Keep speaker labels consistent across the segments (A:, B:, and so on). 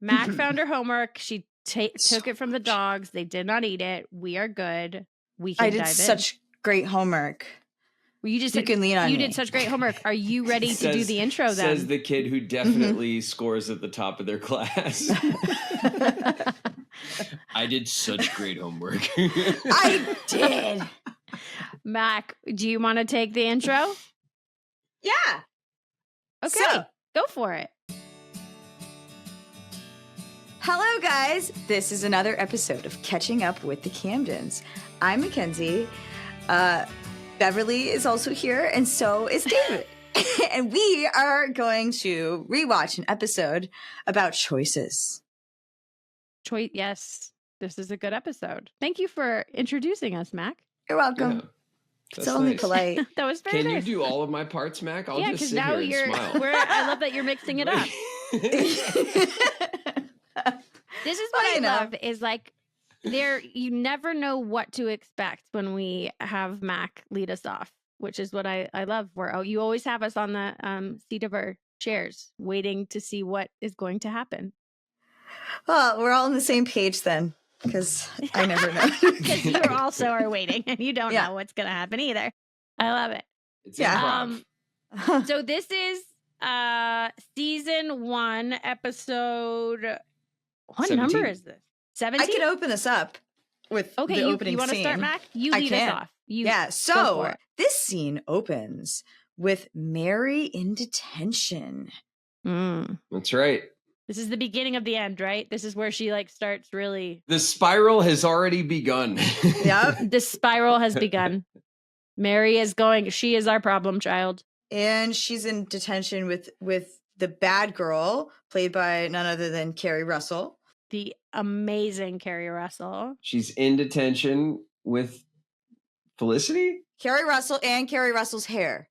A: Mack found her homework. She took it from the dogs. They did not eat it. We are good. We can dive in.
B: I did such great homework.
A: You can lean on me. You did such great homework. Are you ready to do the intro then?
C: Says the kid who definitely scores at the top of their class. I did such great homework.
B: I did.
A: Mack, do you want to take the intro?
B: Yeah.
A: Okay, go for it.
B: Hello, guys. This is another episode of Catching Up with the Camdens. I'm Mackenzie. Beverly is also here, and so is David. And we are going to rewatch an episode about choices.
A: Yes, this is a good episode. Thank you for introducing us, Mack.
B: You're welcome.
C: Yeah,
B: it's only polite.
A: That was very nice.
C: Can you do all of my parts, Mack? I'll just sit
A: now
C: here and smile.
A: I love that you're mixing it up. This is what I love is like you never know what to expect when we have Mack lead us off, which is what I love. Where you always have us on the seat of our chairs waiting to see what is going to happen.
B: Well, we're all on the same page then, because I never know.
A: Because you also are waiting and you don't know what's going to happen either. I love it.
C: It's
A: so this is season 1, episode. What
C: 17.
A: number is this? 17?
B: I can open this up with the opening scene.
A: You want to start, Mack? You lead us off.
B: So this scene opens with Mary in detention.
C: That's right.
A: This is the beginning of the end, right? This is where she starts really.
C: The spiral has already begun.
B: Yep.
A: The spiral has begun. Mary is going. She is our problem child.
B: And she's in detention with the bad girl, played by none other than Keri Russell.
A: The amazing Keri Russell.
C: She's in detention with Felicity?
B: Keri Russell and Keri Russell's hair.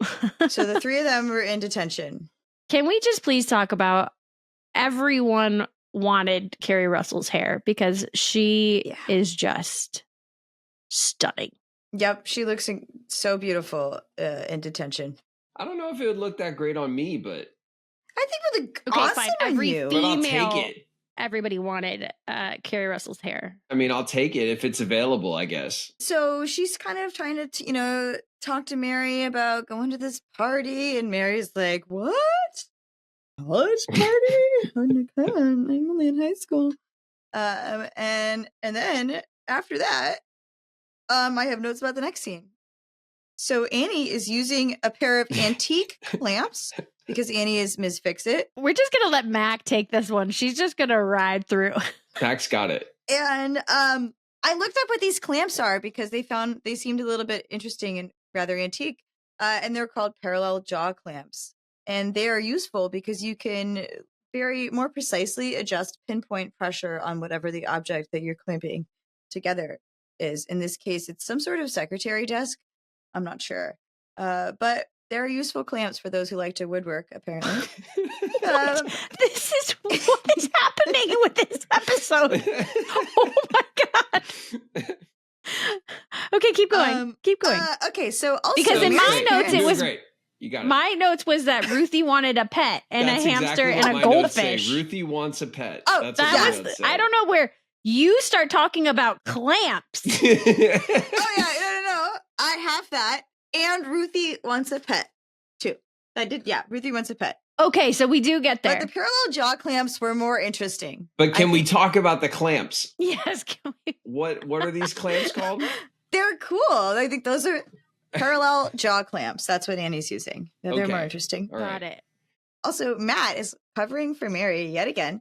B: So the three of them were in detention.
A: Can we just please talk about everyone wanted Keri Russell's hair because she is just stunning.
B: Yep, she looks so beautiful in detention.
C: I don't know if it would look that great on me, but
B: I think it would look awesome on you.
C: But I'll take it.
A: Everybody wanted Keri Russell's hair.
C: I mean, I'll take it if it's available, I guess.
B: So she's kind of trying to, talk to Mary about going to this party, and Mary's like, "What? College party? I'm only in high school." And then after that, I have notes about the next scene. So Annie is using a pair of antique clamps because Annie is Ms. Fix-It.
A: We're just going to let Mack take this one. She's just going to ride through.
C: Mack's got it.
B: And I looked up what these clamps are because they seemed a little bit interesting and rather antique. And they're called parallel jaw clamps. And they are useful because you can very more precisely adjust pinpoint pressure on whatever the object that you're clamping together is. In this case, it's some sort of secretary desk. I'm not sure. But they're useful clamps for those who like to woodwork, apparently.
A: This is what is happening with this episode. Oh my God. Okay, keep going. Keep going.
B: Okay, so also
A: because in my notes it was
C: great. You got it.
A: My notes was that Ruthie wanted a pet and
C: That's
A: a hamster
C: exactly
A: and a goldfish.
C: Ruthie wants a pet.
B: Oh,
C: that's
A: that was. I don't know where you start talking about clamps.
B: Oh yeah, no. I have that, and Ruthie wants a pet too. I did. Yeah, Ruthie wants a pet.
A: Okay, so we do get there.
B: But the parallel jaw clamps were more interesting.
C: But can we talk about the clamps?
A: Yes. Can we?
C: What are these clamps called?
B: They're cool. I think those are parallel jaw clamps. That's what Annie's using. They're more interesting.
A: Got it.
B: Also, Matt is covering for Mary yet again.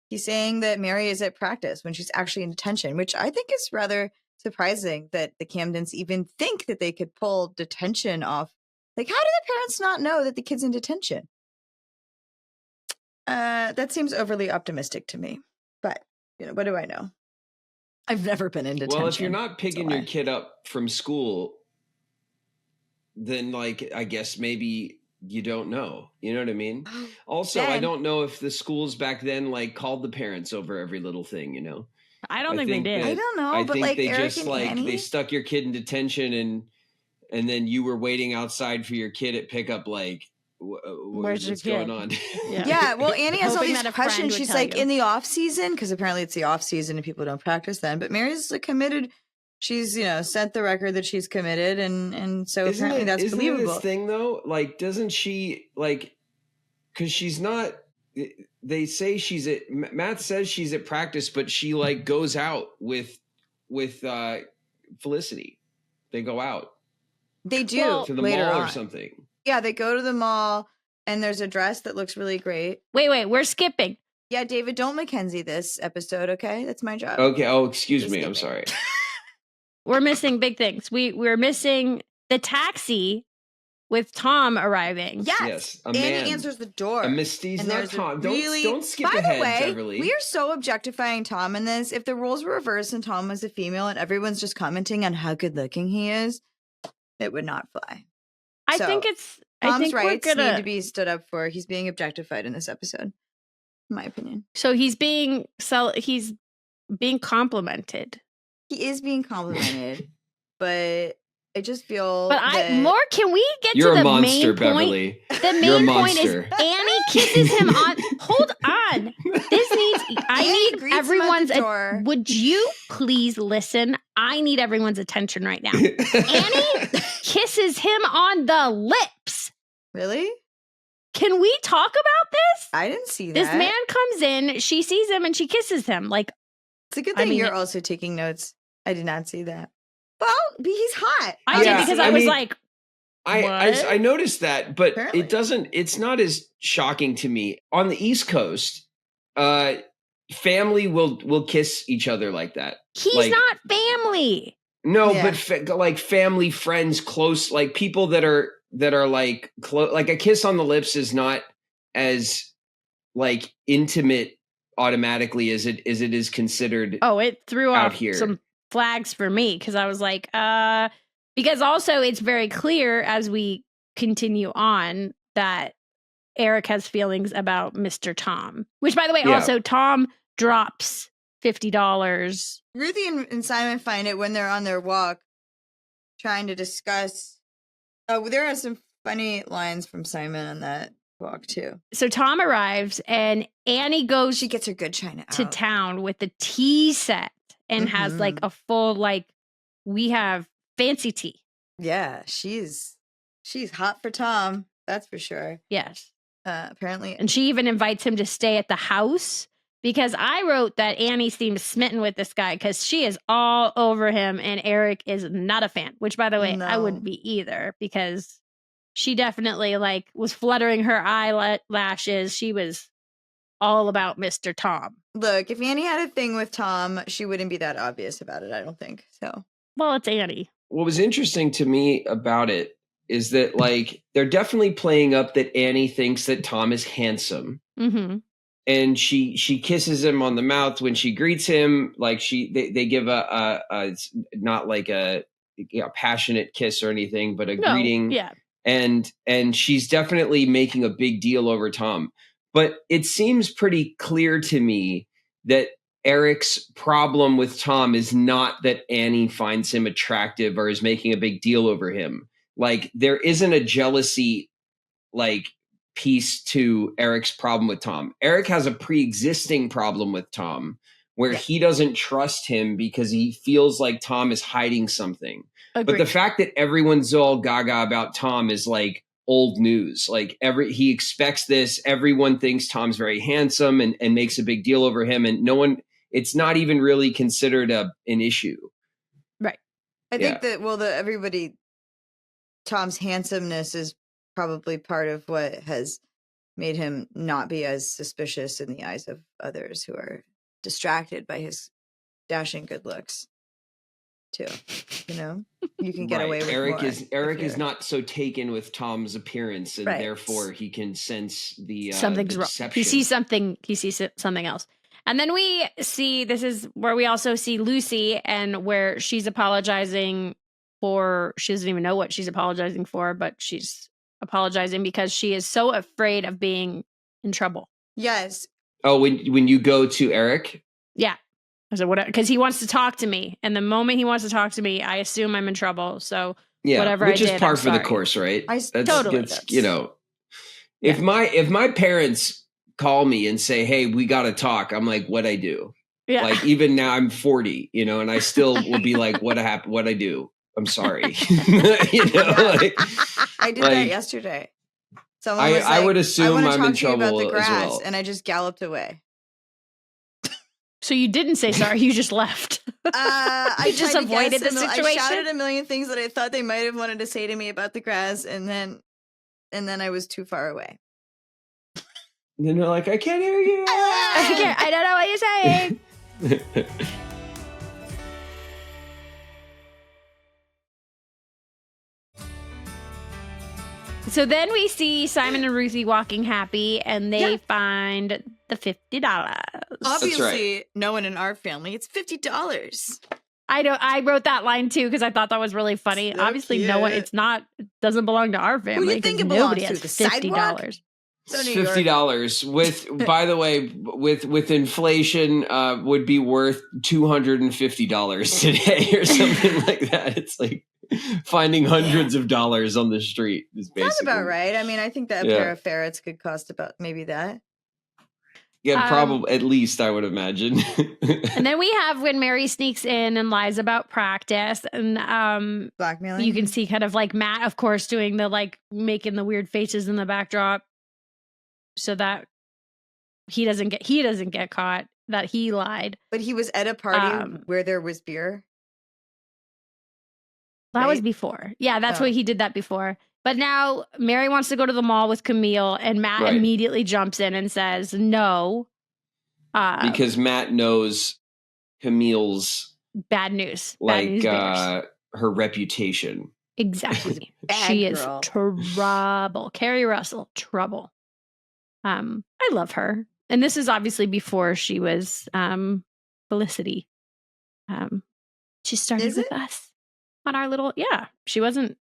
B: He's saying that Mary is at practice when she's actually in detention, which I think is rather surprising that the Camdens even think that they could pull detention off. Like, how do the parents not know that the kid's in detention? That seems overly optimistic to me. But, what do I know? I've never been in detention.
C: Well, if you're not picking your kid up from school, then, I guess maybe you don't know. You know what I mean? Also, I don't know if the schools back then, called the parents over every little thing,
A: I don't think they did.
B: I don't know.
C: I
B: but
C: think they
B: Eric
C: just,
B: and Annie?
C: they stuck your kid in detention and then you were waiting outside for your kid at pickup,
A: Where's your
C: what's going
A: kid?
C: on?
B: Yeah, well, Annie has all
A: Hoping
B: these
A: that a friend
B: questions.
A: would
B: She's
A: tell
B: like,
A: you.
B: in the off season, because apparently it's the off season and people don't practice then. But Mary's like, committed. She's, sent the record that she's committed, and so apparently that's believable.
C: This thing though, like, doesn't she like? Because she's not. They say she's at. Matt says she's at practice, but she like goes out with Felicity. They go out.
B: They do
C: to the
B: later
C: mall
B: on.
C: or something.
B: Yeah, they go to the mall, and there's a dress that looks really great.
A: Wait, we're skipping.
B: Yeah, David, don't Mackenzie this episode, okay? That's my job.
C: Okay. Oh, excuse me.
B: Skipping.
C: I'm sorry.
A: We're missing big things. We're missing the taxi with Tom arriving.
B: Yes.
C: A
B: Annie
C: man.
B: answers the door.
C: A Misty's
B: and
C: not
B: there's a
C: Tom.
B: really-
C: Don't skip
B: By
C: ahead,
B: the way,
C: Beverly.
B: we are so objectifying Tom in this. If the roles were reversed and Tom was a female and everyone's just commenting on how good looking he is, it would not fly.
A: I
B: So,
A: think it's.
B: Tom's
A: I think
B: rights
A: we're gonna.
B: need to be stood up for. He's being objectified in this episode, in my opinion.
A: So he's being complimented.
B: He is being complimented, but I just feel.
A: But can we get
C: You're
A: to
C: a
A: the
C: monster,
A: main
C: Beverly.
A: point? The
C: You're a
A: main point is
C: monster.
A: Annie kisses him on. Hold on. I
B: Annie
A: need
B: greets him at the
A: everyone's.
B: door.
A: Would you please listen? I need everyone's attention right now. Annie kisses him on the lips.
B: Really?
A: Can we talk about this?
B: I didn't see that.
A: This man comes in, she sees him, and she kisses him. Like,
B: It's a good
A: I
B: thing
A: mean,
B: you're also taking notes. I did not see that. Well, he's hot.
A: I
C: Yeah,
A: did because
C: I
A: I was
C: mean,
A: like,
C: I noticed that, but
B: Apparently.
C: it's not as shocking to me. On the East Coast, family will kiss each other like that.
A: he's
C: like,
A: not family.
C: No,
B: Yeah.
C: but like family, friends, close, like people that are like close. Like a kiss on the lips is not as like intimate automatically as it is considered.
A: Oh, it threw
C: out
A: off
C: here.
A: some flags for me because I was like, because also it's very clear as we continue on that Eric has feelings about Mr. Tom, which by the way,
C: Yeah.
A: also Tom drops $50.
B: Ruthie and Simon find it when they're on their walk, trying to discuss. Oh, there are some funny lines from Simon on that walk too.
A: So Tom arrives and Annie goes
B: She gets her good china
A: to
B: out.
A: town with the tea set and has like a full, like, we have fancy tea.
B: Yeah, she's hot for Tom. That's for sure.
A: Yes.
B: Apparently,
A: And she even invites him to stay at the house because I wrote that Annie seems smitten with this guy because she is all over him and Eric is not a fan, which by the way, I
B: No.
A: wouldn't be either because she definitely like was fluttering her eyelashes. She was all about Mr. Tom.
B: look, if Annie had a thing with Tom, she wouldn't be that obvious about it. I don't think so.
A: Well, it's Annie.
C: What was interesting to me about it is that like they're definitely playing up that Annie thinks that Tom is handsome.
A: Mm-hmm.
C: And she kisses him on the mouth when she greets him. Like they give a it's not like a passionate kiss or anything, but a greeting.
A: Yeah.
C: And she's definitely making a big deal over Tom. But it seems pretty clear to me that Eric's problem with Tom is not that Annie finds him attractive or is making a big deal over him. Like there isn't a jealousy like piece to Eric's problem with Tom. Eric has a pre-existing problem with Tom where he doesn't trust him because he feels like Tom is hiding something.
A: Agreed.
C: But the fact that everyone's all gaga about Tom is like old news. Like he expects this. Everyone thinks Tom's very handsome and makes a big deal over him. And no one, it's not even really considered an issue.
A: Right.
B: I think that Tom's handsomeness is probably part of what has made him not be as suspicious in the eyes of others who are distracted by his dashing good looks too. You can get away with
C: Eric
B: more
C: is not so taken with Tom's appearance, and therefore he can sense the
A: something's wrong. He sees something else. And then we see, this is where we also see Lucy and where she's apologizing for, she doesn't even know what she's apologizing for, but she's apologizing because she is so afraid of being in trouble.
B: Yes.
C: Oh, when you go to Eric?
A: Yeah. I said, what? Because he wants to talk to me. And the moment he wants to talk to me, I assume I'm in trouble. So whatever
C: which
A: I
C: is
A: did,
C: par
A: I'm
C: for the
A: sorry.
C: course, right?
A: Totally.
C: It's, If my parents call me and say, "Hey, we got to talk," I'm like, "What I do?"
A: Yeah.
C: Like even now I'm 40, and I still will be like, "What happened? What I do?" I'm sorry. Like,
B: I did that yesterday. Someone was
C: I would assume
B: I
C: I'm in
B: talk to you about the
C: trouble
B: grass,
C: as well.
B: and I just galloped away.
A: So you didn't say sorry, you just left.
B: I
A: just avoided the situation.
B: I shouted a million things that I thought they might have wanted to say to me about the grass, and then I was too far away.
C: And then they're like, "I can't hear you.
A: I don't know what you're saying." So then we see Simon and Ruthie walking happy, and they find the $50.
B: Obviously, no one in our family. It's $50.
A: I wrote that line too because I thought that was really funny.
B: So
A: Obviously,
B: cute.
A: no one. It doesn't belong to our family.
B: Who do you think it
A: nobody
B: belongs
A: has
B: to? The
A: $50.
C: It's $50 with, by the way, with inflation, would be worth $250 today or something like that. It's like finding hundreds of dollars on the street is basically.
B: That's about right. I mean, I think that a pair of ferrets could cost about maybe that.
C: Yeah, probably at least I would imagine.
A: And then we have when Mary sneaks in and lies about practice, and
B: blackmailing.
A: You can see kind of like Matt, of course, doing the like making the weird faces in the backdrop, so that he doesn't get caught that he lied.
B: But he was at a party where there was beer.
A: That was before. Yeah, that's what he did that before. But now Mary wants to go to the mall with Camille, and Matt immediately jumps in and says no.
C: Because Matt knows Camille's
A: bad news.
C: Like her reputation.
A: Exactly. She is trouble. Keri Russell, trouble. I love her. And this is obviously before she was Felicity. She started with us on our little, she wasn't,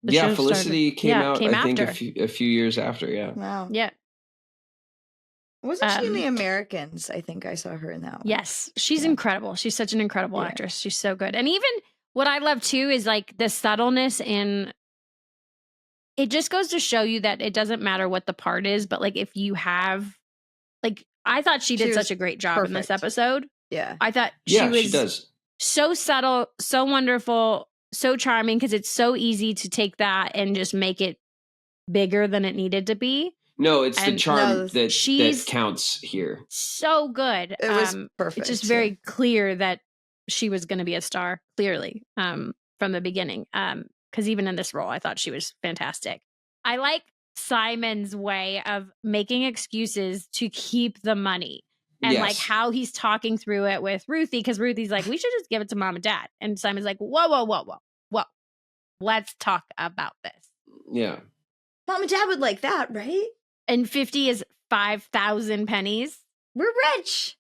C: Felicity came out, I
A: after.
C: think, a few years after,
B: Wow.
A: Yeah.
B: Wasn't she in The Americans? I think I saw her in that one.
A: Yes. She's incredible. She's such an incredible actress. She's so good. And even what I love too is like the subtleness in it just goes to show you that it doesn't matter what the part is, but like if you have like I thought she did such a great job in this episode.
B: Yeah.
A: I thought she does. So subtle, so wonderful, so charming because it's so easy to take that and just make it bigger than it needed to be.
C: No, it's the charm that counts here.
A: So good.
B: It was perfect.
A: It's just very clear that she was going to be a star, clearly, from the beginning. Because even in this role, I thought she was fantastic. I like Simon's way of making excuses to keep the money. And like how he's talking through it with Ruthie, because Ruthie's like, we should just give it to mom and dad. And Simon's like, whoa. Let's talk about this.
C: Yeah.
B: Mom and dad would like that, right?
A: And 50 is 5,000 pennies.
B: We're rich.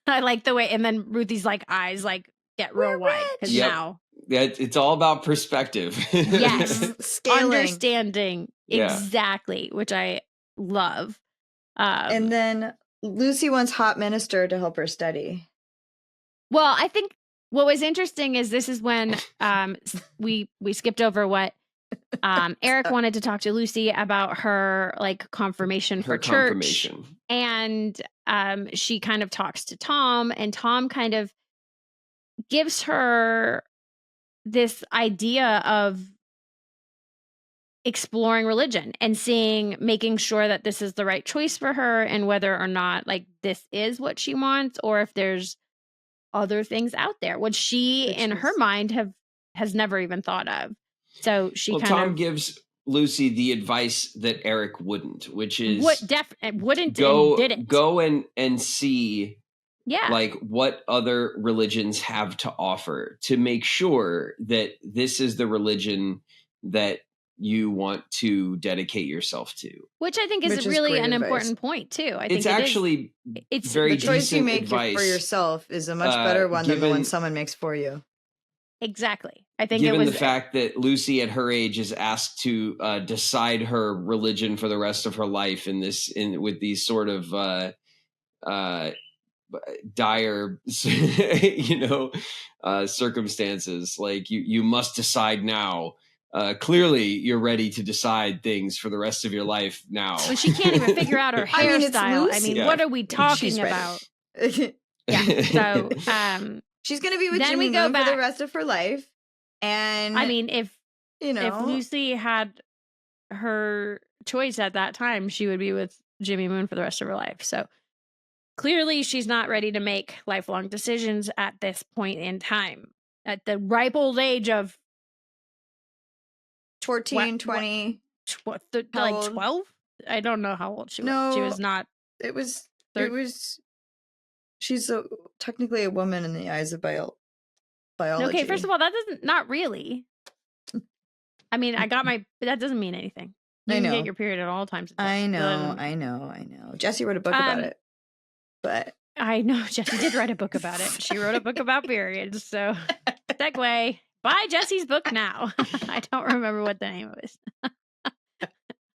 A: I like the way, and then Ruthie's like eyes like get real wide because now.
C: Yeah, it's all about perspective.
A: Yes.
B: Scaling.
A: Understanding. Exactly, which I love.
B: And then Lucy wants hot minister to help her study.
A: Well, I think what was interesting is this is when we skipped over what Eric wanted to talk to Lucy about her like confirmation for church. And she kind of talks to Tom, and Tom kind of gives her this idea of exploring religion and making sure that this is the right choice for her and whether or not like this is what she wants or if there's other things out there, which she in her mind has never even thought of. So Tom
C: gives Lucy the advice that Eric wouldn't, which is go and see like what other religions have to offer to make sure that this is the religion that you want to dedicate yourself to.
A: Which I think is really an important point too. I think
C: it's actually it's very
B: the choice you make
C: advice,
B: for yourself is a much better one than the one someone makes for you.
A: Exactly. I think
C: given the fact that Lucy at her age is asked to decide her religion for the rest of her life with these sort of dire circumstances, like you must decide now clearly you're ready to decide things for the rest of your life now.
A: But she can't even figure out her
B: I mean, it's
A: hairstyle.
B: Lucy.
A: What are we talking about? Yeah. So,
B: she's going to be with
A: then
B: Jimmy
A: we go
B: Moon
A: back
B: for the rest of her life. And
A: I mean, if
B: if
A: Lucy had her choice at that time, she would be with Jimmy Moon for the rest of her life. So clearly she's not ready to make lifelong decisions at this point in time. At the ripe old age of
B: 14, 20.
A: Like 12? I don't know how old she was. She was not.
B: It was. She's technically a woman in the eyes of biology.
A: Okay, first of all, that doesn't. Not really. I mean, but that doesn't mean anything. You can get your period at all times.
B: I know. Jesse wrote a book about it. But
A: I know Jessie did write a book about it. She wrote a book about periods. So segue. Buy Jessie's book now. I don't remember what the name is.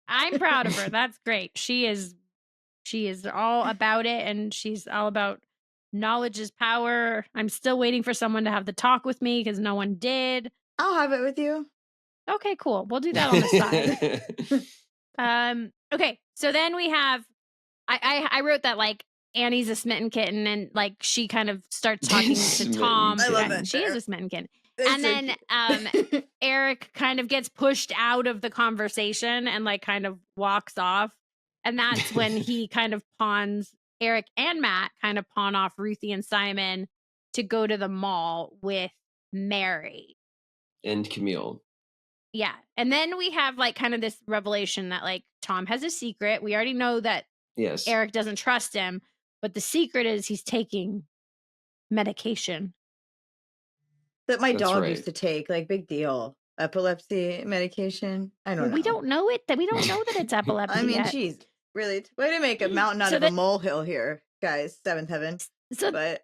A: I'm proud of her. That's great. She is all about it, and she's all about knowledge is power. I'm still waiting for someone to have the talk with me because no one did.
B: I'll have it with you.
A: Okay, cool. We'll do that on the side. Okay, so then we have I wrote that like Annie's a smitten kitten, and like she kind of starts talking to Tom.
B: I love that.
A: She is a smitten kitten. And then Eric kind of gets pushed out of the conversation and like kind of walks off. And that's when he kind of Eric and Matt kind of pawn off Ruthie and Simon to go to the mall with Mary.
C: And Camille.
A: Yeah. And then we have like kind of this revelation that like Tom has a secret. We already know that Eric doesn't trust him, but the secret is he's taking medication.
B: That my dog used to take, like, big deal. Epilepsy medication. I don't know.
A: We don't know it. We don't know that it's epilepsy.
B: I mean,
A: yet.
B: geez, really? Way to make a mountain out of a molehill here, guys. Seventh Heaven. But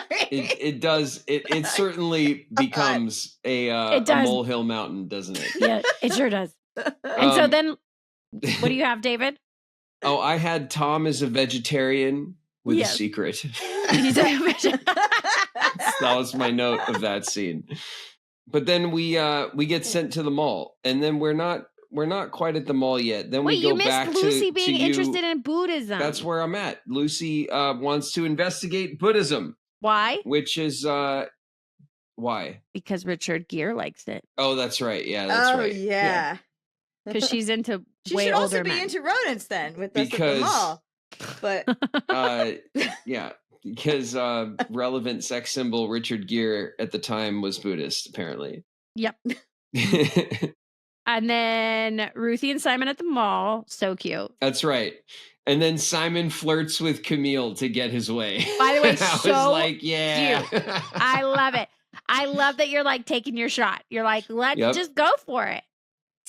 C: it does. It certainly becomes a molehill mountain, doesn't it?
A: Yeah, it sure does. And so then, what do you have, David?
C: Oh, I had Tom as a vegetarian with a secret.
A: He's a vegetarian.
C: That was my note of that scene. But then we get sent to the mall, and then we're not quite at the mall yet. Then we go back to
A: Lucy being interested in Buddhism.
C: That's where I'm at. Lucy wants to investigate Buddhism.
A: Why?
C: Which is why?
A: Because Richard Gere likes it.
C: Oh, that's right. Yeah, that's right.
B: Oh, yeah.
A: Because she's into
B: she
A: way
B: should
A: older
B: also be
A: men.
B: into rodents then with us at the mall. But
C: yeah. Because relevant sex symbol Richard Gere at the time was Buddhist, apparently.
A: Yep. And then Ruthie and Simon at the mall. So cute.
C: That's right. And then Simon flirts with Camille to get his way.
A: By the way,
C: I was like, yeah.
A: cute. I love it. I love that you're like taking your shot. You're like, let's just go for it.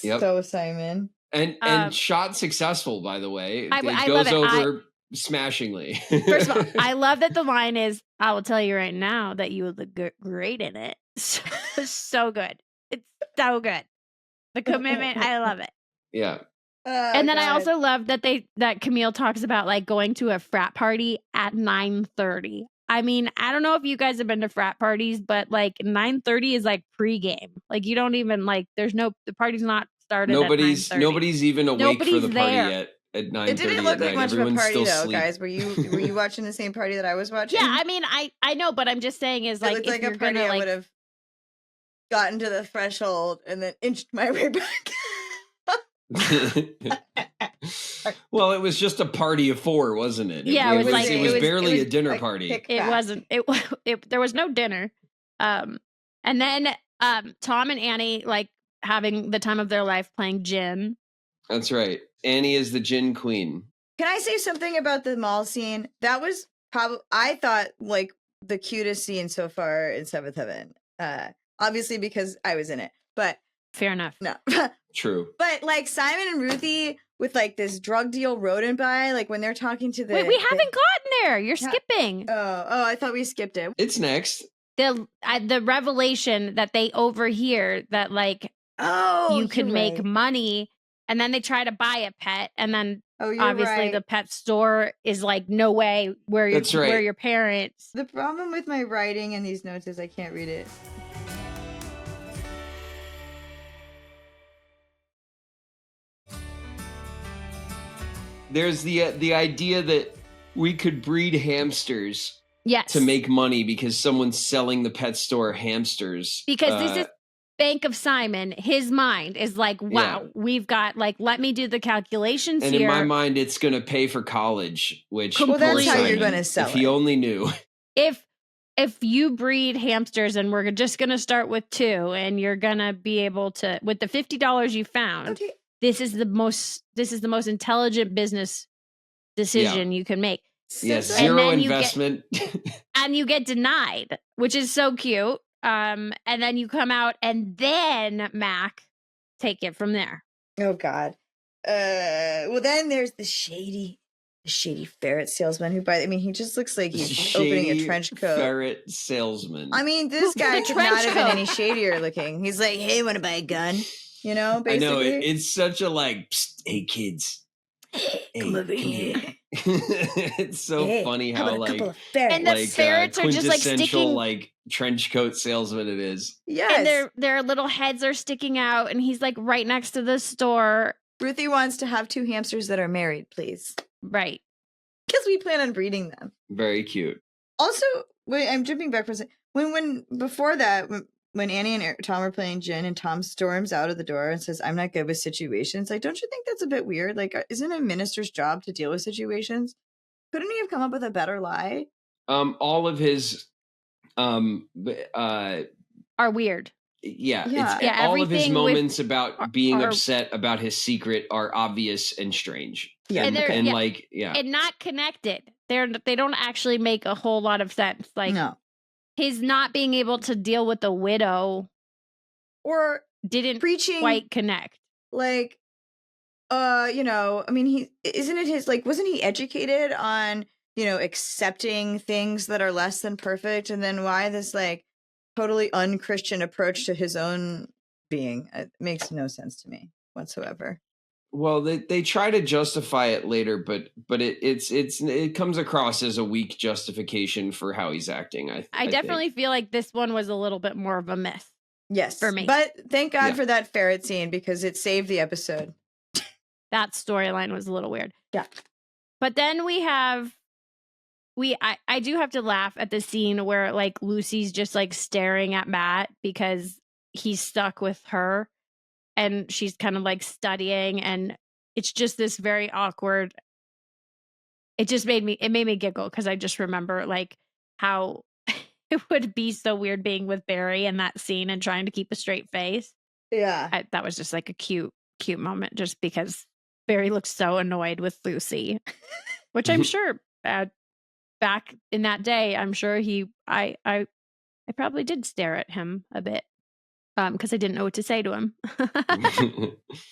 C: Yep.
B: So Simon.
C: And shot successful, by the way. It goes over smashingly.
A: First of all, I love that the line is, I will tell you right now that you would look great in it. So good. It's so good. The commitment, I love it.
C: Yeah.
A: And then I also love that Camille talks about like going to a frat party at 9:30. I mean, I don't know if you guys have been to frat parties, but like 9:30 is like pregame. Like you don't even like. The party's not started.
C: Nobody's even awake for the party yet. At 9:30
B: it didn't look like much of a party though,
C: asleep.
B: guys. Were you watching the same party that I was watching?
A: Yeah, I mean, I know, but I'm just saying is like,
B: it looked like a party I would have gotten to the threshold and then inched my way back.
C: Well, it was just a party of four, wasn't it?
A: Yeah,
C: it was barely a dinner party.
A: It wasn't. There was no dinner. And then Tom and Annie like having the time of their life playing gin.
C: That's right. Annie is the gin queen.
B: Can I say something about the mall scene? That was probably, I thought, like the cutest scene so far in Seventh Heaven. Obviously because I was in it, but
A: fair enough.
B: No.
C: True.
B: But like Simon and Ruthie with like this drug deal rodent by, like when they're talking to the...
A: Wait, we haven't gotten there. You're skipping.
B: Oh, I thought we skipped it.
C: It's next.
A: The revelation that they overhear that like, you can make money, and then they try to buy a pet, and then obviously the pet store is like, no way, where your parents.
B: The problem with my writing in these notes is I can't read it.
C: there's the idea that we could breed hamsters
A: Yes.
C: to make money because someone's selling the pet store hamsters.
A: Because this is Bank of Simon. His mind is like, wow, we've got like, let me do the calculations
C: and
A: here.
C: in my mind, it's going to pay for college, which
B: well, that's how
C: Simon,
B: you're going to sell
C: if he only knew.
A: If you breed hamsters and we're just going to start with 2 and you're going to be able to, with the $50 you found, this is the most intelligent business decision you can make.
C: Yes, zero investment.
A: And you get denied, which is so cute. And then you come out and then Mack take it from there.
B: Oh God. Well then there's the shady ferret salesman who he just looks like he's opening a trench coat.
C: Ferret salesman.
B: I mean, this guy could not have been any shadier looking. He's like, hey, want to buy a gun? You know, basically.
C: I know, it's such a like, psst, hey kids.
B: Come over here.
C: It's so funny how like,
A: and the ferrets are just like sticking,
C: like trench coat salesman it is.
B: Yes.
A: And their little heads are sticking out, and he's like right next to the store.
B: Ruthie wants to have 2 hamsters that are married, please.
A: Right.
B: Because we plan on breeding them.
C: Very cute.
B: Also, wait, I'm jumping back for a second. When before that, when Annie and Tom are playing gin and Tom storms out of the door and says, I'm not good with situations. Like, don't you think that's a bit weird? Like, isn't a minister's job to deal with situations? Couldn't he have come up with a better lie?
C: All of his
A: are weird.
C: All of his moments about being upset about his secret are obvious and strange.
A: Yeah. And not connected. They don't actually make a whole lot of sense. Like,
B: no.
A: His not being able to deal with the widow
B: or
A: didn't
B: preaching
A: quite connect.
B: Like, wasn't he educated on, accepting things that are less than perfect? And then why this like totally unchristian approach to his own being? It makes no sense to me whatsoever.
C: Well, they try to justify it later, but it comes across as a weak justification for how he's acting. I
A: definitely feel like this one was a little bit more of a myth.
B: Yes,
A: for me.
B: But thank God for that ferret scene because it saved the episode.
A: That storyline was a little weird.
B: Yeah,
A: but then I do have to laugh at the scene where like Lucy's just like staring at Matt because he's stuck with her. And she's kind of like studying, and it's just this very awkward. It made me giggle because I just remember like how it would be so weird being with Barry in that scene and trying to keep a straight face.
B: Yeah,
A: that was just like a cute moment, just because Barry looks so annoyed with Lucy, which I'm sure back in that day, I'm sure I probably did stare at him a bit. Because I didn't know what to say to him.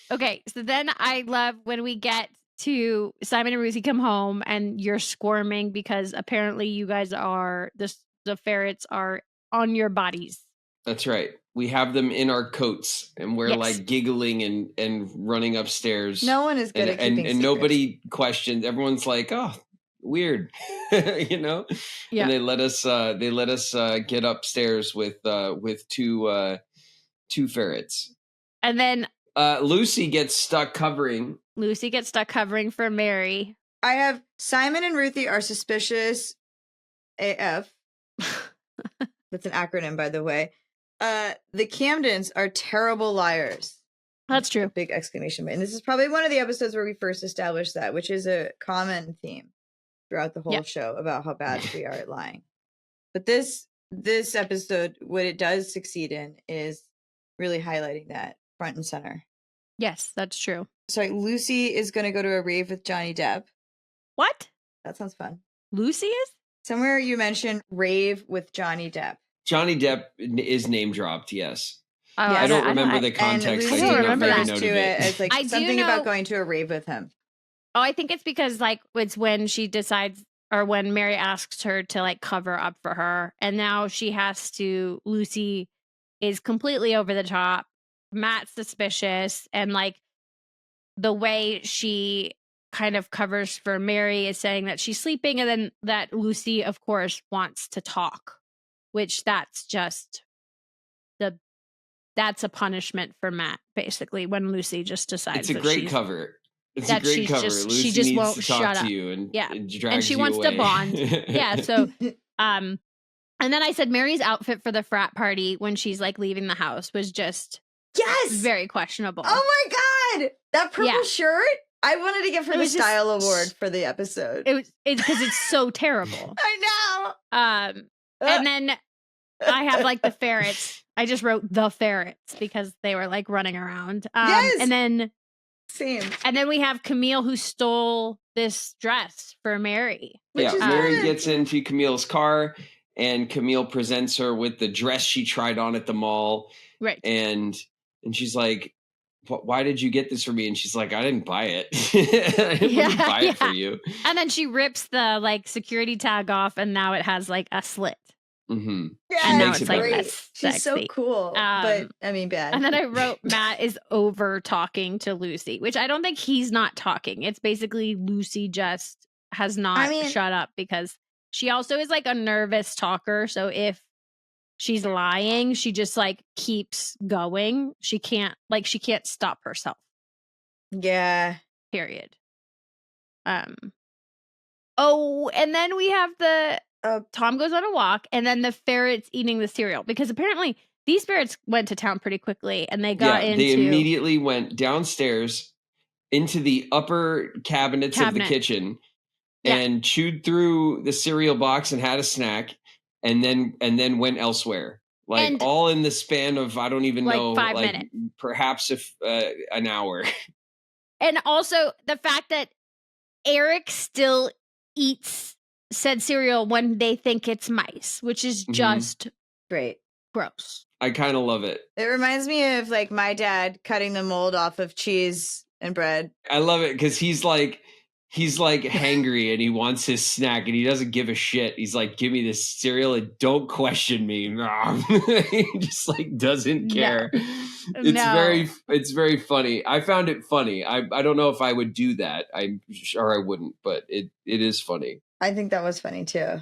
A: Okay, so then I love when we get to Simon and Ruthie come home and you're squirming because apparently you guys are, the ferrets are on your bodies.
C: That's right. We have them in our coats and we're like giggling and running upstairs.
B: No one is good at keeping secrets.
C: And nobody questions. Everyone's like, oh, weird. Yeah. And they let us get upstairs with 2 ferrets.
A: And then
C: Lucy gets stuck covering
A: for Mary.
B: I have Simon and Ruthie are suspicious AF. That's an acronym, by the way. The Camdens are terrible liars.
A: That's true.
B: Big exclamation point. And this is probably one of the episodes where we first established that, which is a common theme throughout the whole show about how bad we are at lying. But this episode, what it does succeed in is really highlighting that front and center.
A: Yes, that's true.
B: Sorry, Lucy is going to go to a rave with Johnny Depp.
A: What?
B: That sounds fun.
A: Lucy is?
B: Somewhere you mentioned rave with Johnny Depp.
C: Johnny Depp is name dropped, yes.
A: Oh,
C: I don't remember the context.
B: And Lucy refers to it as like
A: I
B: something about going to a rave with him.
A: Oh, I think it's because like it's when she decides, or when Mary asks her to like cover up for her, and now she has to. Lucy is completely over the top. Matt's suspicious, and like the way she kind of covers for Mary is saying that she's sleeping, and then that Lucy, of course, wants to talk, which that's just that's a punishment for Matt, basically, when Lucy just decides.
C: It's a great cover. It's
A: that
C: a great
A: she's
C: cover.
A: just
C: Lucy
A: she just
C: needs
A: won't
C: to talk
A: shut
C: to
A: up.
C: you and,
A: Yeah.
C: and drags
A: And she
C: you
A: wants
C: away.
A: to bond. Yeah. So, and then I said Mary's outfit for the frat party when she's like leaving the house was just
B: Yes.
A: very questionable.
B: Oh my God. That purple shirt. I wanted to give her
A: It
B: the
A: was just-
B: style award for the episode.
A: It's because it's so terrible.
B: I know.
A: And then I have like the ferrets. I just wrote the ferrets because they were like running around.
B: Yes.
A: And then
B: Same.
A: And then we have Camille who stole this dress for Mary.
B: Which is
C: Mary
B: good.
C: gets into Camille's car, and Camille presents her with the dress she tried on at the mall.
A: Right.
C: And she's like, why did you get this for me? And she's like, I didn't buy it. I didn't buy it for you.
A: And then she rips the like security tag off, and now it has like a slit.
C: Mm-hmm.
B: Yeah,
A: And now
C: makes
A: it's
C: it
A: like
C: better.
A: that's
B: She's so
A: sexy.
B: cool. But I mean, bad.
A: And then I wrote Matt is over talking to Lucy, which I don't think he's not talking. It's basically Lucy just has not shut up because she also is like a nervous talker. So if she's lying, she just like keeps going. She can't stop herself.
B: Yeah.
A: Period. Oh, and then we have the Tom goes on a walk, and then the ferrets eating the cereal because apparently these ferrets went to town pretty quickly, and they got into.
C: They immediately went downstairs into the upper cabinets of the kitchen and chewed through the cereal box and had a snack, and then went elsewhere. Like all in the span of I don't even know,
A: 5 minutes,
C: perhaps an hour.
A: And also the fact that Eric still eats said cereal when they think it's mice, which is just
B: great,
A: gross.
C: I kind of love it.
B: It reminds me of like my dad cutting the mold off of cheese and bread.
C: I love it because he's like hangry and he wants his snack and he doesn't give a shit. He's like, give me this cereal and don't question me. He just like doesn't care. It's very funny. I found it funny. I don't know if I would do that. I'm sure I wouldn't, but it is funny.
B: I think that was funny too.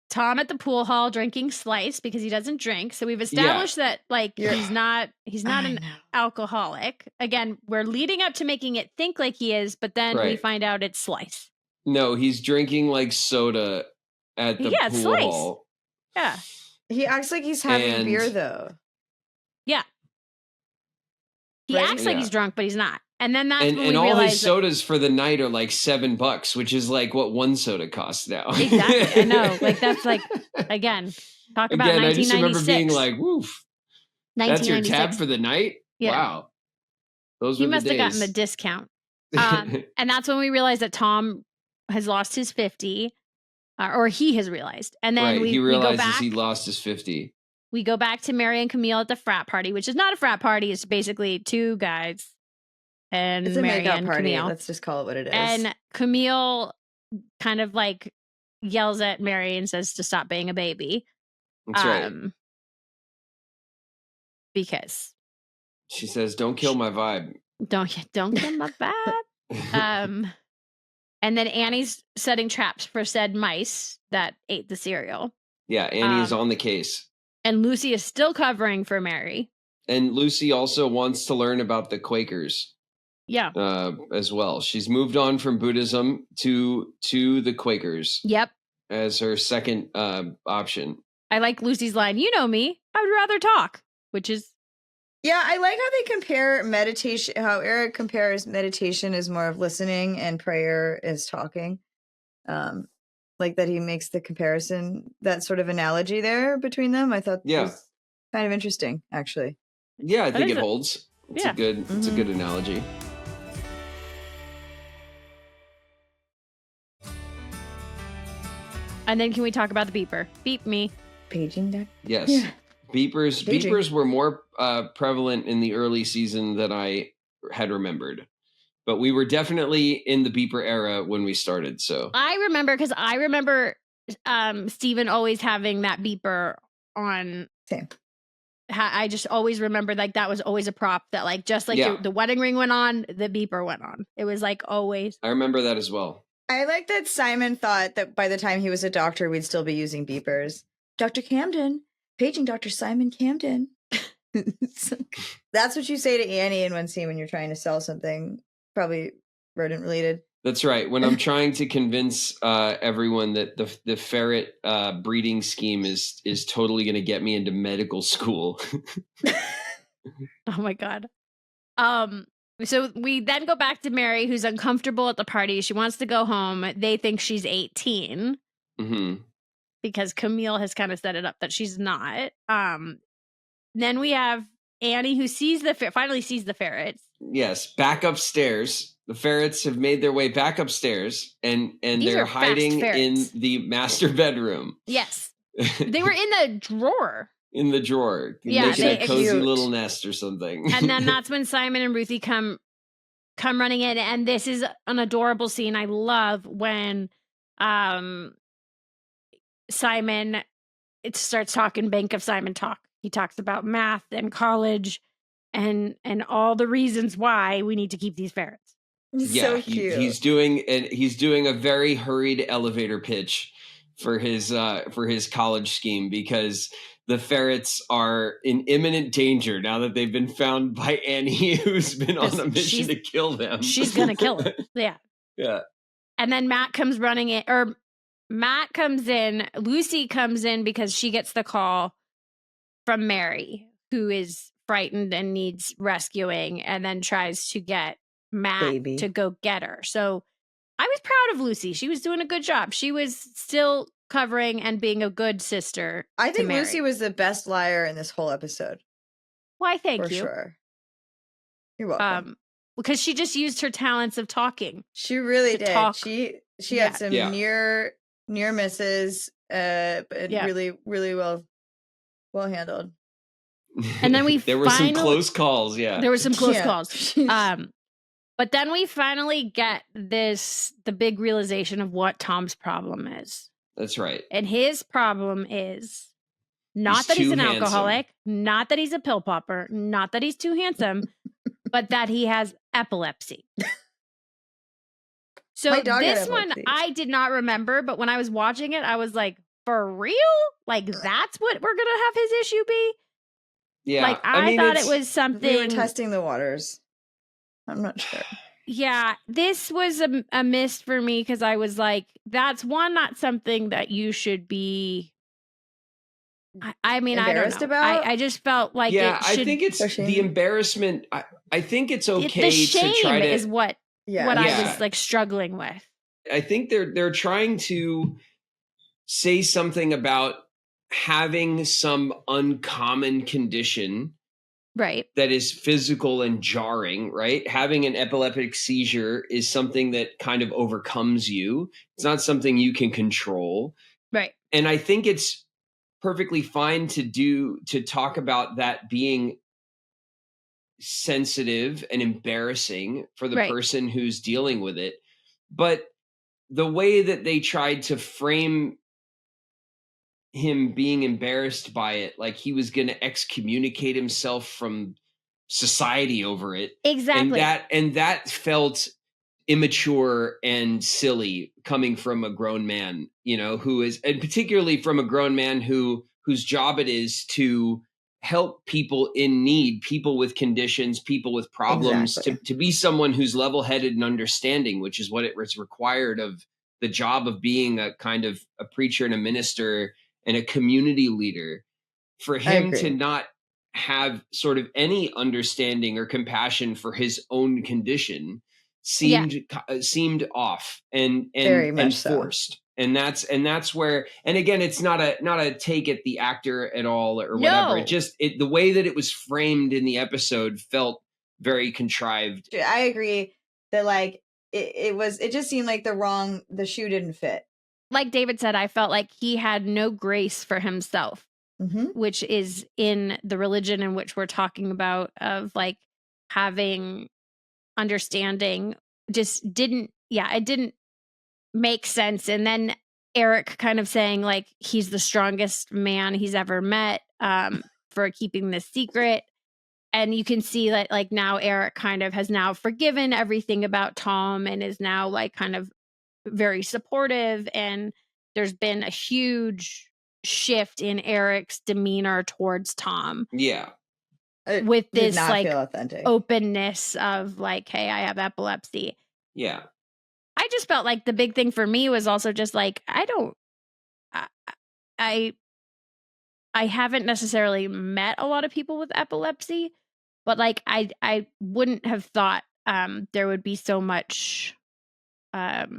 A: Tom at the pool hall drinking Slice because he doesn't drink. So we've established that like he's not an alcoholic. Again, we're leading up to making it think like he is, but then we find out it's Slice.
C: No, he's drinking like soda at the pool
A: Slice.
C: hall.
A: Yeah.
B: He acts like he's having beer though.
A: Yeah. He acts like he's drunk, but he's not. And then that's when we
C: all
A: realize
C: his sodas for the night are like $7, which is like what one soda costs now.
A: Exactly. I know. Like that's like again, talk about 1996.
C: I just remember being like, "Woof, that's your tab for the night." Yeah. Wow, those were the days.
A: You must have gotten the discount. And that's when we realized that Tom has lost his 50, or he has realized. And then
C: he realizes
A: we go back,
C: he lost his 50.
A: We go back to Mary and Camille at the frat party, which is not a frat party. It's basically two guys. And
B: it's a
A: Mary
B: makeout
A: and
B: party.
A: Camille.
B: Let's just call it what it is.
A: And Camille kind of like yells at Mary and says to stop being a baby.
C: That's right.
A: Because
C: she says, "Don't kill my vibe.
A: Don't kill my vibe." And then Annie's setting traps for said mice that ate the cereal.
C: Yeah, Annie's on the case.
A: And Lucy is still covering for Mary.
C: And Lucy also wants to learn about the Quakers.
A: Yeah.
C: As well. She's moved on from Buddhism to the Quakers.
A: Yep.
C: As her second option.
A: I like Lucy's line, "You know me, I would rather talk," which is.
B: Yeah, I like how they compare meditation, how Eric compares meditation as more of listening and prayer is talking. Like that he makes the comparison, that sort of analogy there between them. I thought was kind of interesting, actually.
C: Yeah, I think it holds. It's a good analogy.
A: And then can we talk about the beeper? Beep me.
B: Paging deck?
C: Yes. Yeah. Beepers were more prevalent in the early season than I had remembered. But we were definitely in the beeper era when we started. So
A: I remember Steven always having that beeper on.
B: Same.
A: I just always remember like that was always a prop that like just like the wedding ring went on, the beeper went on. It was like always.
C: I remember that as well.
B: I like that Simon thought that by the time he was a doctor, we'd still be using beepers. Dr. Camden, paging Dr. Simon Camden. That's what you say to Annie in one scene when you're trying to sell something. Probably rodent related.
C: That's right. When I'm trying to convince everyone that the ferret breeding scheme is totally going to get me into medical school.
A: Oh my God. So we then go back to Mary, who's uncomfortable at the party. She wants to go home. They think she's 18 because Camille has kind of set it up that she's not. Then we have Annie, who finally sees the ferrets.
C: Yes, back upstairs. The ferrets have made their way back upstairs, and they're hiding in the master bedroom.
A: Yes, they were in the drawer.
C: In the drawer, making a cozy little nest or something.
A: And then that's when Simon and Ruthie come running in, and this is an adorable scene. I love when Simon starts talking Bank of Simon talk. He talks about math and college and all the reasons why we need to keep these ferrets.
B: So cute.
C: He's doing a very hurried elevator pitch for his college scheme, because the ferrets are in imminent danger now that they've been found by Annie, who's been on a mission to kill them.
A: She's gonna kill them. Yeah.
C: Yeah.
A: And then Matt comes running in, or Matt comes in. Lucy comes in because she gets the call from Mary, who is frightened and needs rescuing, and then tries to get Matt to go get her. So I was proud of Lucy. She was doing a good job. She was still covering and being a good sister.
B: I think Lucy was the best liar in this whole episode.
A: Why, thank you.
B: For sure. You're welcome.
A: Because she just used her talents of talking.
B: She really did. Talk. She had some near misses, but really, really well handled.
A: And then
C: there were some close calls. Yeah,
A: there were some close calls. But then we finally get the big realization of what Tom's problem is.
C: That's right.
A: And his problem is not that he's an alcoholic, not that he's a pill popper, not that he's too handsome, but that he has epilepsy. So this one I did not remember, but when I was watching it, I was like, for real? Like, that's what we're going to have his issue be?
C: Yeah.
A: Like, I thought it was something.
B: We were testing the waters. I'm not sure.
A: Yeah, this was a miss for me, because I was like, that's not something that you should be. I mean,
B: embarrassed
A: I don't know.
B: about?
A: I just felt like
C: I think it's the embarrassment. I think it's okay
A: the shame
C: to try to
A: is what I was like struggling with.
C: I think they're trying to say something about having some uncommon condition,
A: right,
C: that is physical and jarring, right? Having an epileptic seizure is something that kind of overcomes you. It's not something you can control.
A: Right.
C: And I think it's perfectly fine to talk about that being sensitive and embarrassing for the person who's dealing with it. But the way that they tried to frame him being embarrassed by it, like he was going to excommunicate himself from society over it.
A: Exactly.
C: And that felt immature and silly coming from a grown man, who is, and particularly from a grown man whose job it is to help people in need, people with conditions, people with problems, to be someone who's level-headed and understanding, which is what it was required of the job of being a kind of a preacher and a minister and a community leader. For him to not have sort of any understanding or compassion for his own condition seemed off and forced. So. And that's where, and again, it's not a take at the actor at all or whatever. It just, the way that it was framed in the episode felt very contrived.
B: I agree that like it just seemed like the shoe didn't fit.
A: Like David said, I felt like he had no grace for himself, which is in the religion in which we're talking about, of like having understanding. Just didn't it didn't make sense. And then Eric kind of saying like he's the strongest man he's ever met for keeping this secret. And you can see that like now Eric kind of has now forgiven everything about Tom and is now like kind of very supportive. And there's been a huge shift in Eric's demeanor towards Tom.
C: Yeah.
A: With this like openness of like, hey, I have epilepsy.
C: Yeah.
A: I just felt like the big thing for me was also just like, I haven't necessarily met a lot of people with epilepsy, but like I wouldn't have thought there would be so much of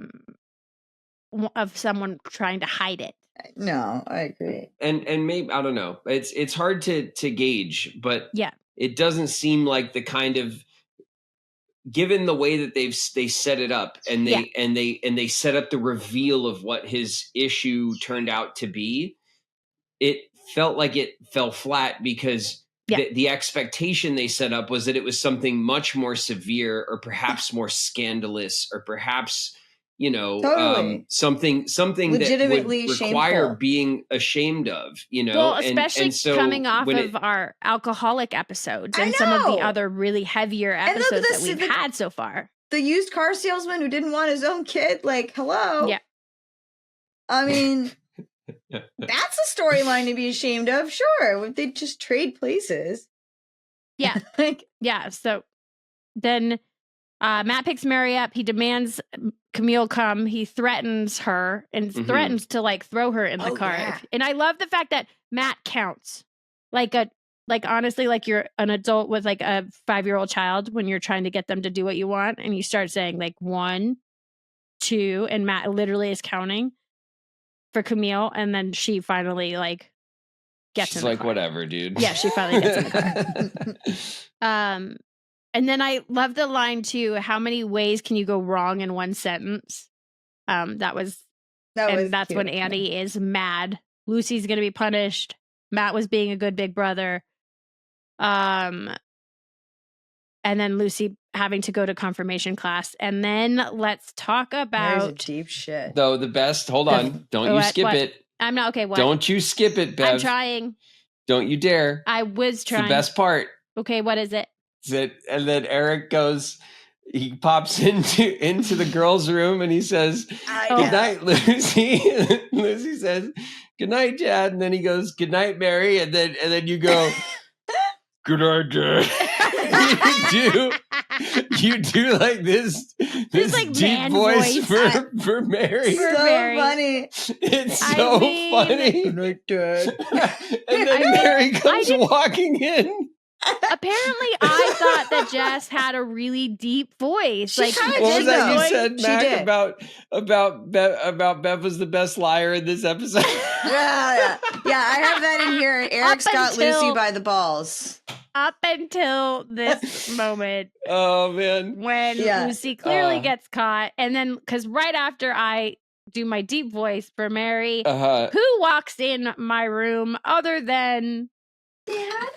A: someone trying to hide it.
B: No, I agree.
C: And maybe, I don't know. It's hard to gauge, but
A: Yeah.
C: it doesn't seem like the kind of, given the way that they set it up, and they set up the reveal of what his issue turned out to be, it felt like it fell flat because the expectation they set up was that it was something much more severe, or perhaps more scandalous, or perhaps, you know, something
B: legitimately
C: that would require
B: shameful.
C: being ashamed of, you know.
A: Well, especially
C: and so
A: coming off of our alcoholic episodes and some of the other really heavier episodes that we've had so far.
B: The used car salesman who didn't want his own kid, like, hello.
A: Yeah.
B: I mean, that's a storyline to be ashamed of, sure. If they just trade places.
A: Yeah. Yeah. So then Matt picks Mary up. He demands Camille come. He threatens her and threatens to like throw her in the car.
B: Yeah.
A: And I love the fact that Matt counts like honestly, like you're an adult with like a 5-year-old child when you're trying to get them to do what you want. And you start saying like 1, 2, and Matt literally is counting for Camille. And then she finally like gets in the car.
C: Whatever, dude.
A: Yeah, she finally gets in the car. And then I love the line too, how many ways can you go wrong in one sentence? That's cute. When Annie is mad. Lucy's going to be punished. Matt was being a good big brother. And then Lucy having to go to confirmation class. And then let's talk about
B: deep shit.
C: Though the best, hold on. Don't you skip it.
A: I'm not okay. What?
C: Don't you skip it, Bev.
A: I'm trying.
C: Don't you dare.
A: I was trying.
C: It's the best part.
A: Okay, what is it?
C: And then Eric goes, he pops into the girls' room and he says, "Good night, Lucy." Lucy says, "Good night, Dad." And then he goes, "Good night, Mary." And then you go, "Good night, Dad." you do like this like deep voice for Mary.
B: So funny.
C: It's so funny.
B: Good night, Dad.
C: And then Mary comes walking in.
A: Apparently, I thought that Jess had a really deep voice. Like,
C: what was that you said, Mac, about Bev was the best liar in this episode?
B: Yeah. I have that in here. Eric's got Lucy by the balls.
A: Up until this moment.
C: Oh, man.
A: When Lucy clearly gets caught. And then, because right after I do my deep voice for Mary, who walks in my room other than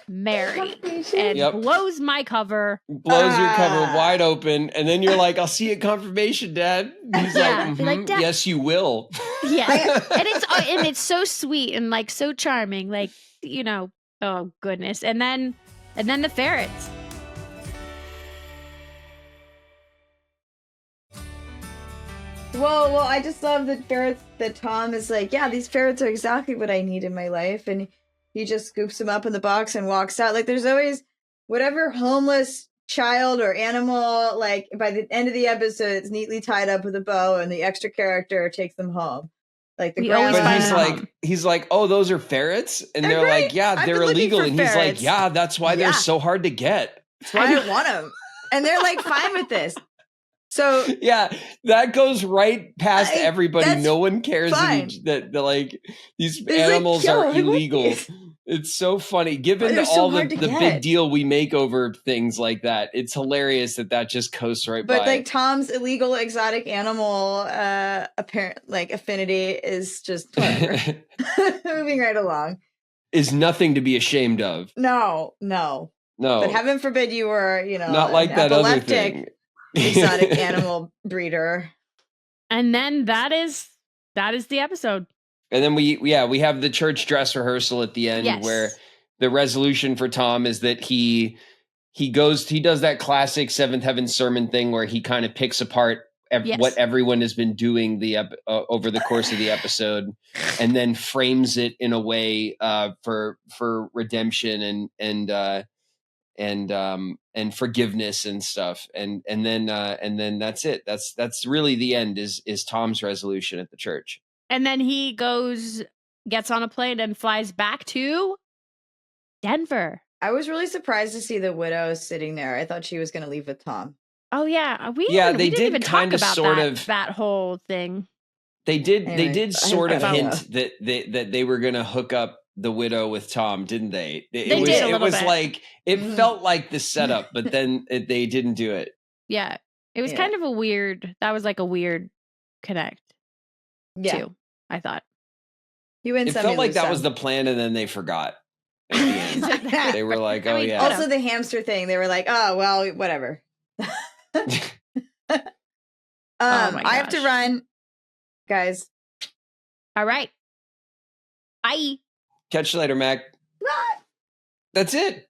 A: Mary and blows my cover.
C: Blows your cover wide open. And then you're like, "I'll see you at confirmation, Dad." He's like, Dad, "Yes, you will."
A: Yeah. And it's so sweet and like so charming. Like, you know, oh goodness. And then the ferrets.
B: Well, I just love the ferrets that Tom is like, yeah, these ferrets are exactly what I need in my life. And he just scoops them up in the box and walks out. Like, there's always whatever homeless child or animal, like, by the end of the episode, it's neatly tied up with a bow and the extra character takes them home. Like, the
C: but he's like, "Oh, those are ferrets?" And they're like, "Yeah, they're illegal." And he's like, "Yeah, that's why they're so hard to get.
B: That's why I don't want them." And they're like, fine with this. So
C: yeah, that goes right past everybody. No one cares that like these animals are illegal. It's so funny, given all the big deal we make over things like that. It's hilarious that just coasts right by.
B: But like Tom's illegal exotic animal apparent like affinity is just moving right along.
C: Is nothing to be ashamed of.
B: No. But heaven forbid you were,
C: not like that other thing.
B: Exotic animal breeder.
A: And then that is the episode.
C: And then we have the church dress rehearsal at the end where the resolution for Tom is that he does that classic Seventh Heaven sermon thing where he kind of picks apart what everyone has been doing over the course of the episode, and then frames it in a way for redemption and forgiveness and stuff. And then that's it. That's really the end is Tom's resolution at the church.
A: And then he gets on a plane and flies back to Denver.
B: I was really surprised to see the widow sitting there. I thought she was going to leave with Tom.
A: Oh yeah,
C: they
A: didn't even talk about that whole thing.
C: They did sort of hint that they were going to hook up the widow with Tom, didn't they? It was like it felt like the setup, but then they didn't do it.
A: Yeah, it was kind of a weird. That was like a weird connect.
B: Yeah,
A: too, I thought.
C: It felt like that was the plan, and then they forgot. At the end. They were like, "Oh yeah."
B: Also, the hamster thing. They were like, "Oh well, whatever." I have to run, guys.
A: All right. Bye.
C: Catch you later, Mac. That's it.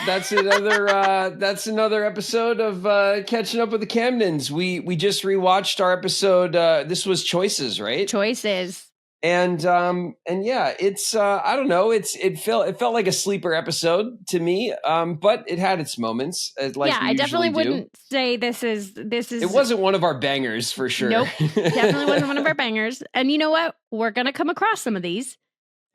C: That's another episode of Catching Up with the Camdens. We just rewatched our episode. This was Choices, right?
A: Choices.
C: And yeah, it's I don't know. It felt like a sleeper episode to me. But it had its moments. I
A: definitely wouldn't say this is.
C: It wasn't one of our bangers for sure.
A: Nope, definitely wasn't one of our bangers. And you know what? We're gonna come across some of these.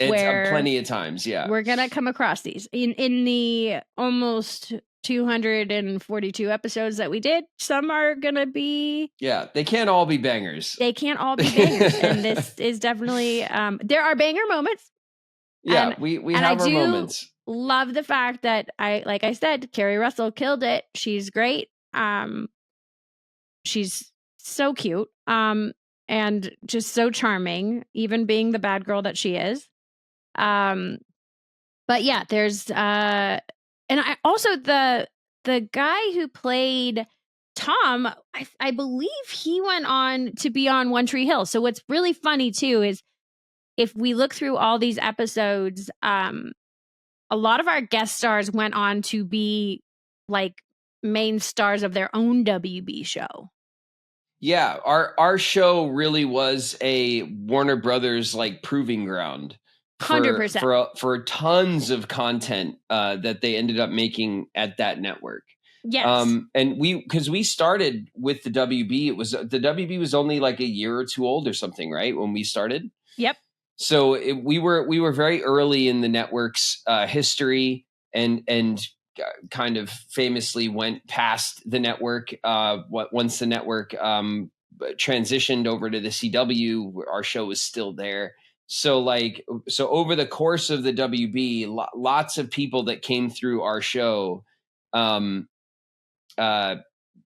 C: It's plenty of times. Yeah,
A: we're gonna come across these in the almost 242 episodes that we did. Some are gonna be
C: they can't all be bangers.
A: They can't all be bangers. And this is definitely there are banger moments.
C: Yeah, we have our moments.
A: Love the fact that like I said, Keri Russell killed it. She's great. She's so cute. And just so charming, even being the bad girl that she is. But yeah, there's and I also the guy who played Tom, I believe he went on to be on One Tree Hill. So what's really funny too is if we look through all these episodes, a lot of our guest stars went on to be like main stars of their own WB show.
C: Yeah, our show really was a Warner Brothers like proving ground.
A: 100%
C: for tons of content that they ended up making at that network.
A: Yes.
C: And because we started with the WB, the WB was only like a year or two old or something, right? When we started.
A: Yep.
C: So we were very early in the network's history and kind of famously went past the network. Once the network transitioned over to the CW, our show was still there. So over the course of the WB, lots of people that came through our show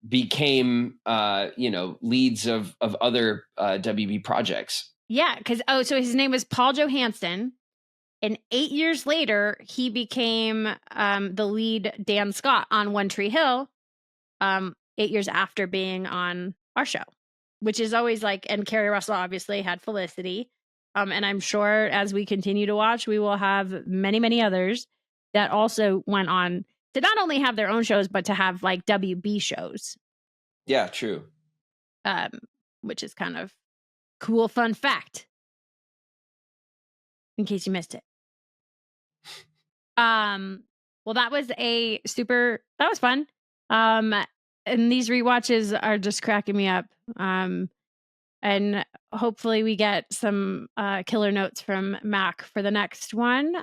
C: became leads of other WB projects.
A: Yeah, because so his name was Paul Johansson, and 8 years later he became the lead Dan Scott on One Tree Hill. 8 years after being on our show, which is always like, and Keri Russell obviously had Felicity. And I'm sure as we continue to watch, we will have many, many others that also went on to not only have their own shows, but to have like WB shows.
C: Yeah, true.
A: Which is kind of cool, fun fact. In case you missed it. Well, that was fun. And these rewatches are just cracking me up. And hopefully we get some killer notes from Mack for the next one.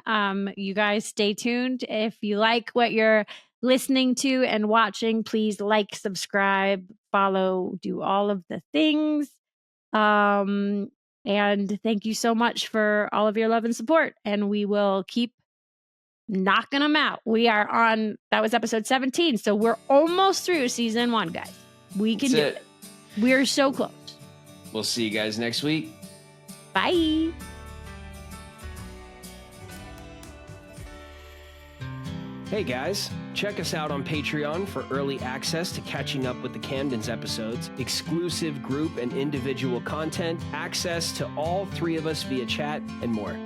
A: You guys stay tuned. If you like what you're listening to and watching, please like, subscribe, follow, do all of the things. And thank you so much for all of your love and support. And we will keep knocking them out. That was episode 17. So we're almost through season 1, guys. We can do it. We're so close.
C: We'll see you guys next week.
A: Bye.
D: Hey guys, check us out on Patreon for early access to Catching Up with the Camdens episodes, exclusive group and individual content, access to all 3 of us via chat, and more.